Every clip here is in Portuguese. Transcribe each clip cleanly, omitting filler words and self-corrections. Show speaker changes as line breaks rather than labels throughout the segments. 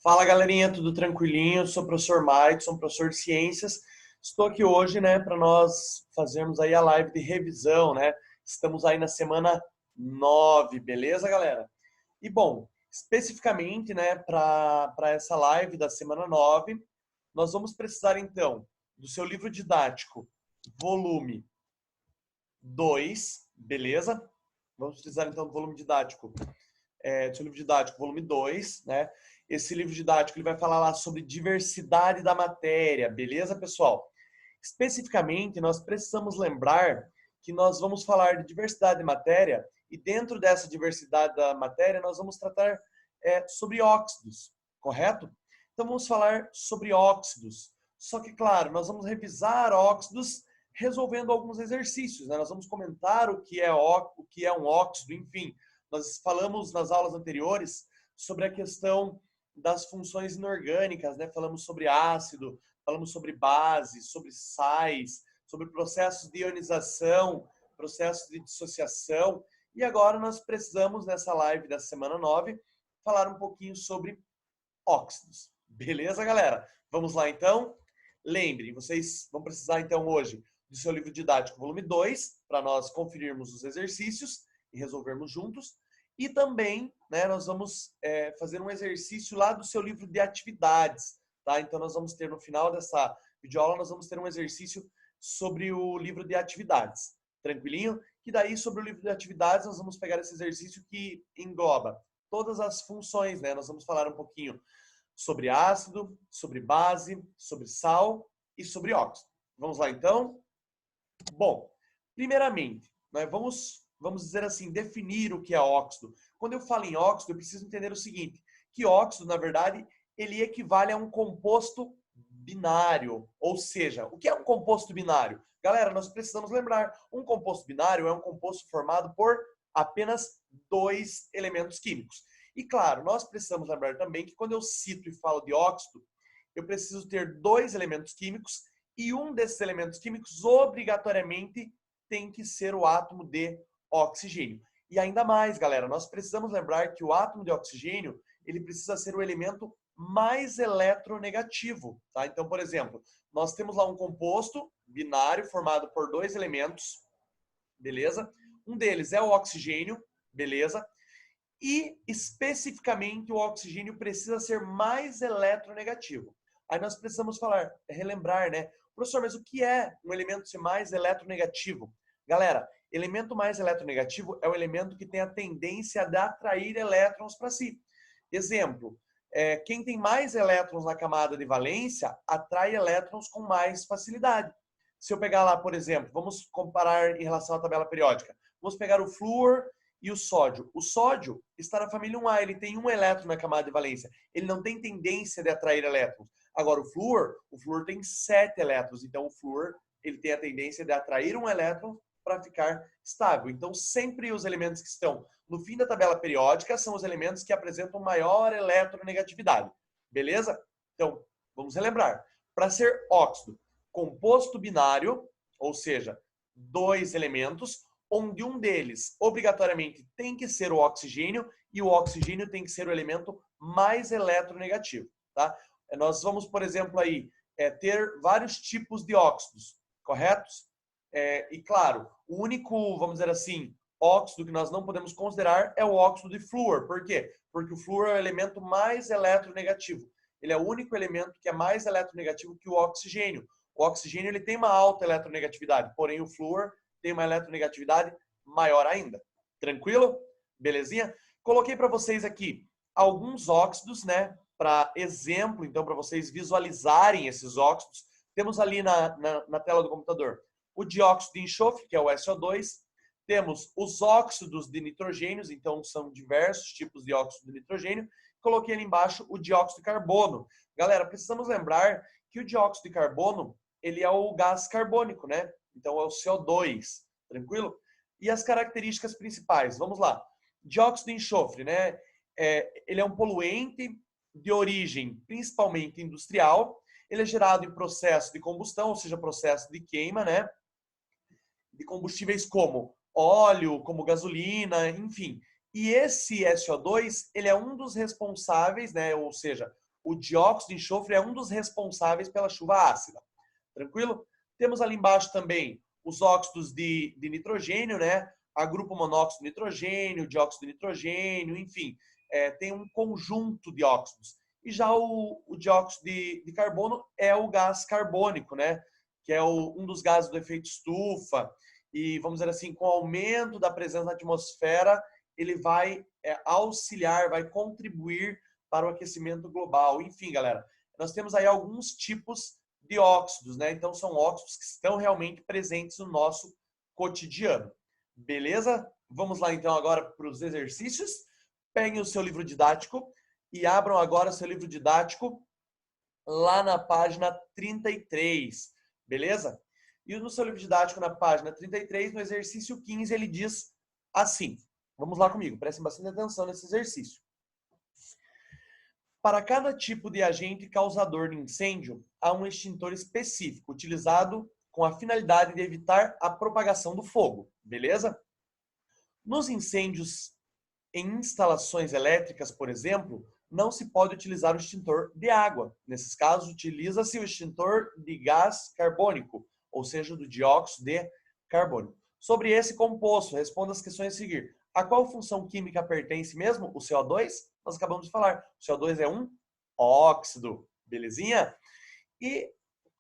Fala galerinha, tudo tranquilinho? Sou o professor Mike, sou um professor de ciências. Estou aqui hoje, né, para nós fazermos aí a live de revisão, né? Estamos aí na semana 9, beleza, galera? E bom, especificamente, né, para essa live da semana 9, nós vamos precisar então do seu livro didático, volume 2, beleza? Vamos precisar então do volume didático do seu livro didático, volume 2, né? Esse livro didático ele vai falar lá sobre diversidade da matéria, beleza, pessoal? Especificamente, nós precisamos lembrar que nós vamos falar de diversidade de matéria e dentro dessa diversidade da matéria nós vamos tratar sobre óxidos, correto? Então vamos falar sobre óxidos. Só que, claro, nós vamos revisar óxidos resolvendo alguns exercícios, né? Nós vamos comentar o que é um óxido, enfim. Nós falamos nas aulas anteriores sobre a questão das funções inorgânicas, né? Falamos sobre ácido, falamos sobre base, sobre sais, sobre processos de ionização, processos de dissociação. E agora nós precisamos, nessa live da semana 9, falar um pouquinho sobre óxidos. Beleza, galera? Vamos lá, então? Lembrem, vocês vão precisar, então, hoje do seu livro didático, volume 2, para nós conferirmos os exercícios e resolvermos juntos. E também, né, nós vamos fazer um exercício lá do seu livro de atividades, tá? Então, nós vamos ter, no final dessa videoaula, nós vamos ter um exercício sobre o livro de atividades. Tranquilinho? E daí, sobre o livro de atividades, nós vamos pegar esse exercício que engloba todas as funções, né? Nós vamos falar um pouquinho sobre ácido, sobre base, sobre sal e sobre óxido. Vamos lá, então? Bom, primeiramente, né, vamos dizer assim, definir o que é óxido. Quando eu falo em óxido, eu preciso entender o seguinte, que óxido, na verdade, ele equivale a um composto binário. Ou seja, o que é um composto binário? Galera, nós precisamos lembrar, um composto binário é um composto formado por apenas dois elementos químicos. E claro, nós precisamos lembrar também que quando eu cito e falo de óxido, eu preciso ter dois elementos químicos e um desses elementos químicos obrigatoriamente tem que ser o átomo de oxigênio. E ainda mais, galera, nós precisamos lembrar que o átomo de oxigênio, ele precisa ser o elemento mais eletronegativo, tá? Então, por exemplo, nós temos lá um composto binário formado por dois elementos, beleza? Um deles é o oxigênio, beleza? E especificamente o oxigênio precisa ser mais eletronegativo. Aí nós precisamos relembrar, né? Professor, mas o que é um elemento ser mais eletronegativo? Galera, elemento mais eletronegativo é o elemento que tem a tendência de atrair elétrons para si. Exemplo, quem tem mais elétrons na camada de valência atrai elétrons com mais facilidade. Se eu pegar lá, por exemplo, vamos comparar em relação à tabela periódica. Vamos pegar o flúor e o sódio. O sódio está na família 1A, ele tem um elétron na camada de valência. Ele não tem tendência de atrair elétrons. Agora, o flúor tem 7 elétrons. Então, o flúor ele tem a tendência de atrair um elétron para ficar estável. Então, sempre os elementos que estão no fim da tabela periódica são os elementos que apresentam maior eletronegatividade. Beleza? Então, vamos relembrar. Para ser óxido, composto binário, ou seja, dois elementos, onde um deles obrigatoriamente tem que ser o oxigênio e o oxigênio tem que ser o elemento mais eletronegativo, tá? Nós vamos, por exemplo, aí ter vários tipos de óxidos, corretos? E claro, o único, vamos dizer assim, óxido que nós não podemos considerar é o óxido de flúor. Por quê? Porque o flúor é o elemento mais eletronegativo. Ele é o único elemento que é mais eletronegativo que o oxigênio. O oxigênio ele tem uma alta eletronegatividade, porém o flúor tem uma eletronegatividade maior ainda. Tranquilo? Belezinha? Coloquei para vocês aqui alguns óxidos, né? Para exemplo, então, para vocês visualizarem esses óxidos. Temos ali na tela do computador o dióxido de enxofre, que é o SO2. Temos os óxidos de nitrogênios, então são diversos tipos de óxido de nitrogênio. Coloquei ali embaixo o dióxido de carbono. Galera, precisamos lembrar que o dióxido de carbono, ele é o gás carbônico, né? Então é o CO2, tranquilo? E as características principais, vamos lá. Dióxido de enxofre, né? Ele é um poluente de origem principalmente industrial. Ele é gerado em processo de combustão, ou seja, processo de queima, né? De combustíveis como óleo, como gasolina, enfim. E esse SO2, ele é um dos responsáveis, né? Ou seja, o dióxido de enxofre é um dos responsáveis pela chuva ácida. Tranquilo? Temos ali embaixo também os óxidos de nitrogênio, né? Agrupa o monóxido de nitrogênio, dióxido de nitrogênio, enfim, tem um conjunto de óxidos. E já o dióxido de carbono é o gás carbônico, né? Que é um dos gases do efeito estufa. E, vamos dizer assim, com o aumento da presença na atmosfera, ele vai auxiliar, vai contribuir para o aquecimento global. Enfim, galera, nós temos aí alguns tipos de óxidos, né? Então, são óxidos que estão realmente presentes no nosso cotidiano. Beleza? Vamos lá, então, agora para os exercícios. Peguem o seu livro didático e abram agora o seu livro didático lá na página 33, beleza? E no seu livro didático, na página 33, no exercício 15, ele diz assim. Vamos lá comigo, prestem bastante atenção nesse exercício. Para cada tipo de agente causador de incêndio, há um extintor específico, utilizado com a finalidade de evitar a propagação do fogo, beleza? Nos incêndios em instalações elétricas, por exemplo, não se pode utilizar o extintor de água. Nesses casos, utiliza-se o extintor de gás carbônico, ou seja, do dióxido de carbono. Sobre esse composto, responda as questões a seguir. A qual função química pertence mesmo o CO2? Nós acabamos de falar. O CO2 é um óxido, belezinha? E,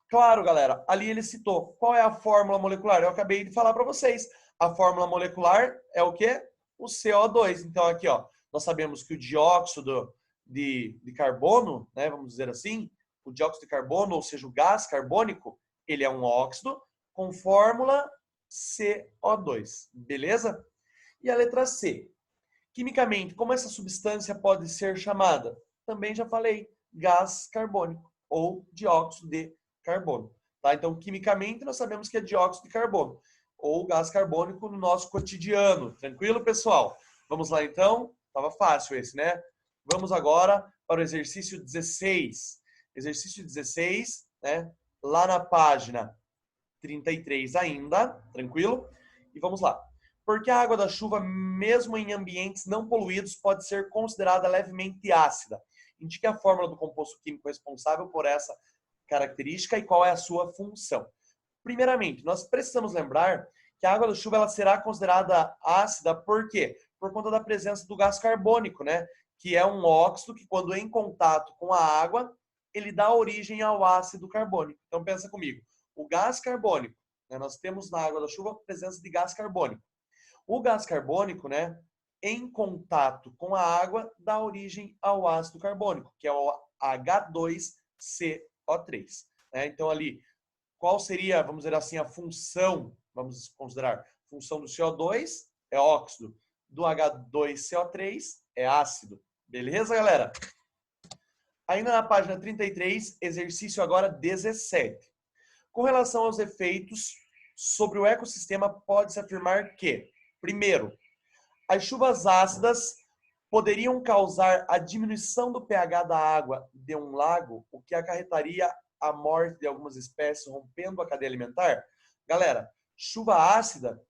claro, galera, ali ele citou. Qual é a fórmula molecular? Eu acabei de falar para vocês. A fórmula molecular é o quê? O CO2. Então, aqui, ó, nós sabemos que o dióxido de carbono, né, vamos dizer assim, o dióxido de carbono, ou seja, o gás carbônico, ele é um óxido com fórmula CO2. Beleza? E a letra C. Quimicamente, como essa substância pode ser chamada? Também já falei, gás carbônico ou dióxido de carbono. Tá? Então, quimicamente, nós sabemos que é dióxido de carbono ou gás carbônico no nosso cotidiano. Tranquilo, pessoal? Vamos lá, então? Tava fácil esse, né? Vamos agora para o exercício 16. Exercício 16, né? Lá na página 33 ainda, tranquilo? E vamos lá. Porque a água da chuva, mesmo em ambientes não poluídos, pode ser considerada levemente ácida. Indique a fórmula do composto químico responsável por essa característica e qual é a sua função. Primeiramente, nós precisamos lembrar que a água da chuva ela será considerada ácida por quê? Por conta da presença do gás carbônico, né? Que é um óxido que, quando em contato com a água, ele dá origem ao ácido carbônico. Então, pensa comigo. O gás carbônico, né? Nós temos na água da chuva a presença de gás carbônico. O gás carbônico, né? Em contato com a água, dá origem ao ácido carbônico, que é o H2CO3. Né? Então, ali, qual seria, vamos dizer assim, a função, vamos considerar, função do CO2 é óxido, do H2CO3 é ácido. Beleza, galera? Ainda na página 33, exercício agora 17. Com relação aos efeitos sobre o ecossistema, pode-se afirmar que, primeiro, as chuvas ácidas poderiam causar a diminuição do pH da água de um lago, o que acarretaria a morte de algumas espécies, rompendo a cadeia alimentar? Galera, chuva ácida,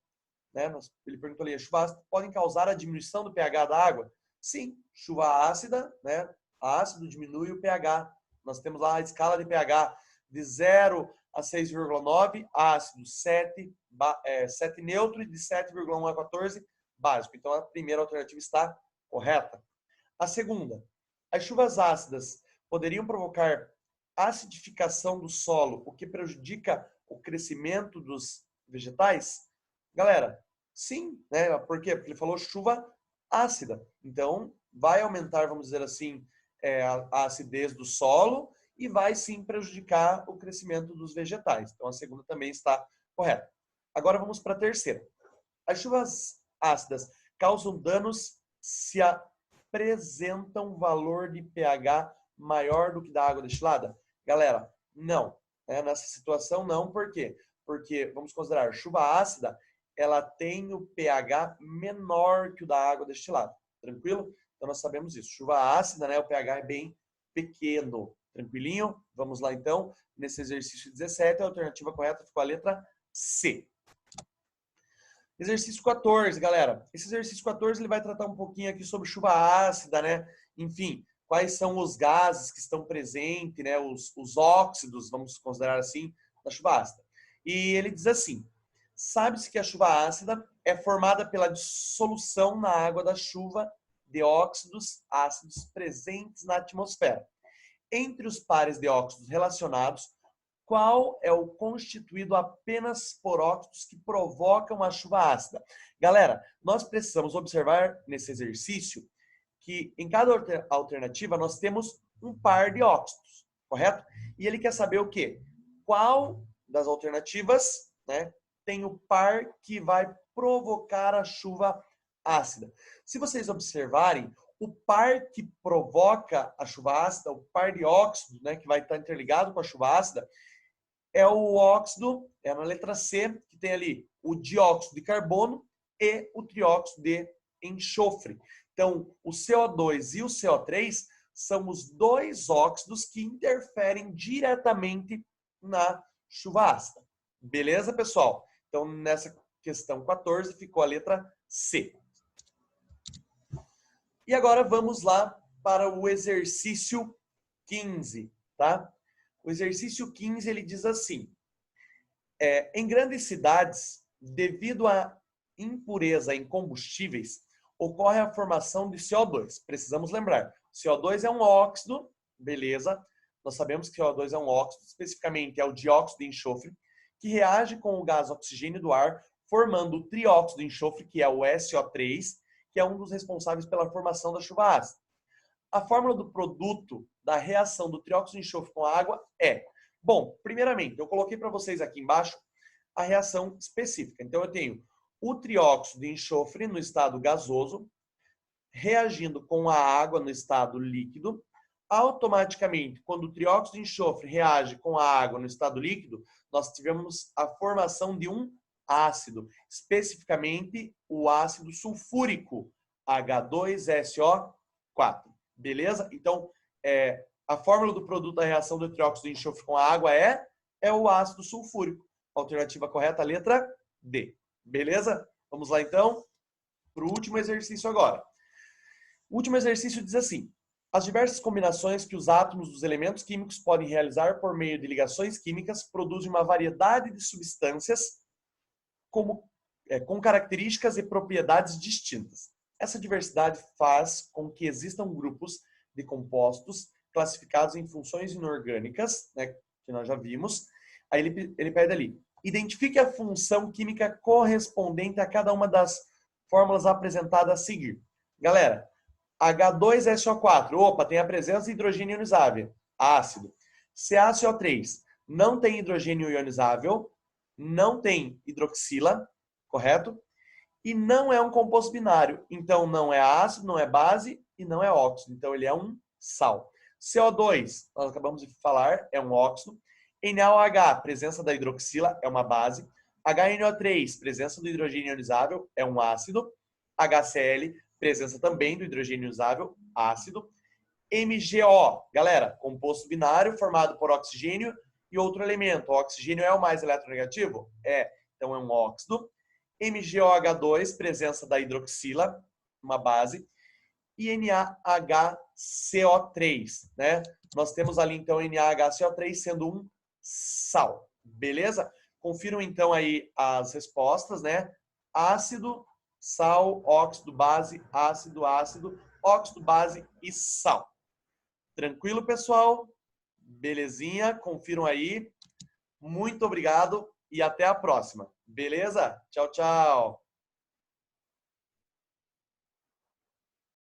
né? Ele perguntou ali, chuva ácida podem causar a diminuição do pH da água? Sim, chuva ácida, né? Ácido diminui o pH. Nós temos lá a escala de pH de 0 a 6,9, ácido 7 neutro, e de 7,1 a 14, básico. Então, a primeira alternativa está correta. A segunda, as chuvas ácidas poderiam provocar acidificação do solo, o que prejudica o crescimento dos vegetais? Galera, sim, né? Por quê? Porque ele falou chuva ácida. Então, vai aumentar, vamos dizer assim, a acidez do solo e vai sim prejudicar o crescimento dos vegetais. Então, a segunda também está correta. Agora vamos para a terceira. As chuvas ácidas causam danos se apresentam valor de pH maior do que da água destilada? Galera, não. Nessa situação, não. Por quê? Porque, vamos considerar, chuva ácida, ela tem o pH menor que o da água destilada. Tranquilo? Então, nós sabemos isso. Chuva ácida, né, o pH é bem pequeno. Tranquilinho? Vamos lá, então. Nesse exercício 17, a alternativa correta ficou a letra C. Exercício 14, galera. Esse exercício 14 ele vai tratar um pouquinho aqui sobre chuva ácida, né? Enfim, quais são os gases que estão presentes, né, os óxidos, vamos considerar assim, da chuva ácida. E ele diz assim: sabe-se que a chuva ácida é formada pela dissolução na água da chuva de óxidos ácidos presentes na atmosfera. Entre os pares de óxidos relacionados, qual é o constituído apenas por óxidos que provocam a chuva ácida? Galera, nós precisamos observar nesse exercício que em cada alternativa nós temos um par de óxidos, correto? E ele quer saber o quê? Qual das alternativas, né, tem o par que vai provocar a chuva ácida? Se vocês observarem, o par que provoca a chuva ácida, o par de óxidos, né, que vai estar interligado com a chuva ácida, é o óxido, é na letra C, que tem ali o dióxido de carbono e o trióxido de enxofre. Então, o CO2 e o CO3 são os dois óxidos que interferem diretamente na chuva ácida. Beleza, pessoal? Então, nessa questão 14 ficou a letra C. E agora vamos lá para o exercício 15, tá? O exercício 15, ele diz assim: em grandes cidades, devido à impureza em combustíveis, ocorre a formação de CO2. Precisamos lembrar, CO2 é um óxido, beleza? Nós sabemos que CO2 é um óxido, especificamente é o dióxido de enxofre, que reage com o gás oxigênio do ar, formando o trióxido de enxofre, que é o SO3, que é um dos responsáveis pela formação da chuva ácida. A fórmula do produto da reação do trióxido de enxofre com a água é... Bom, primeiramente, eu coloquei para vocês aqui embaixo a reação específica. Então, eu tenho o trióxido de enxofre no estado gasoso, reagindo com a água no estado líquido. Automaticamente, quando o trióxido de enxofre reage com a água no estado líquido, nós tivemos a formação de um ácido, especificamente o ácido sulfúrico, H2SO4. Beleza? Então, a fórmula do produto da reação do trióxido de enxofre com a água é o ácido sulfúrico. Alternativa correta, letra D. Beleza? Vamos lá, então, para o último exercício agora. O último exercício diz assim: as diversas combinações que os átomos dos elementos químicos podem realizar por meio de ligações químicas produzem uma variedade de substâncias com características e propriedades distintas. Essa diversidade faz com que existam grupos de compostos classificados em funções inorgânicas, né, que nós já vimos. Aí ele pede ali: identifique a função química correspondente a cada uma das fórmulas apresentadas a seguir. Galera, H2SO4, opa, tem a presença de hidrogênio ionizável, ácido. CaCO3, não tem hidrogênio ionizável, não tem hidroxila, correto? E não é um composto binário. Então, não é ácido, não é base e não é óxido. Então, ele é um sal. CO2, nós acabamos de falar, é um óxido. NaOH, presença da hidroxila, é uma base. HNO3, presença do hidrogênio ionizável, é um ácido. HCl, presença também do hidrogênio ionizável, ácido. MgO, galera, composto binário formado por oxigênio e outro elemento. O oxigênio é o mais eletronegativo? É, então é um óxido. MgOH2, presença da hidroxila, uma base. E NaHCO3, né? Nós temos ali, então, NaHCO3 sendo um sal, beleza? Confiram, então, aí as respostas, né? Ácido, sal, óxido, base, ácido, ácido, óxido, base e sal. Tranquilo, pessoal? Belezinha? Confiram aí. Muito obrigado e até a próxima. Beleza? Tchau, tchau.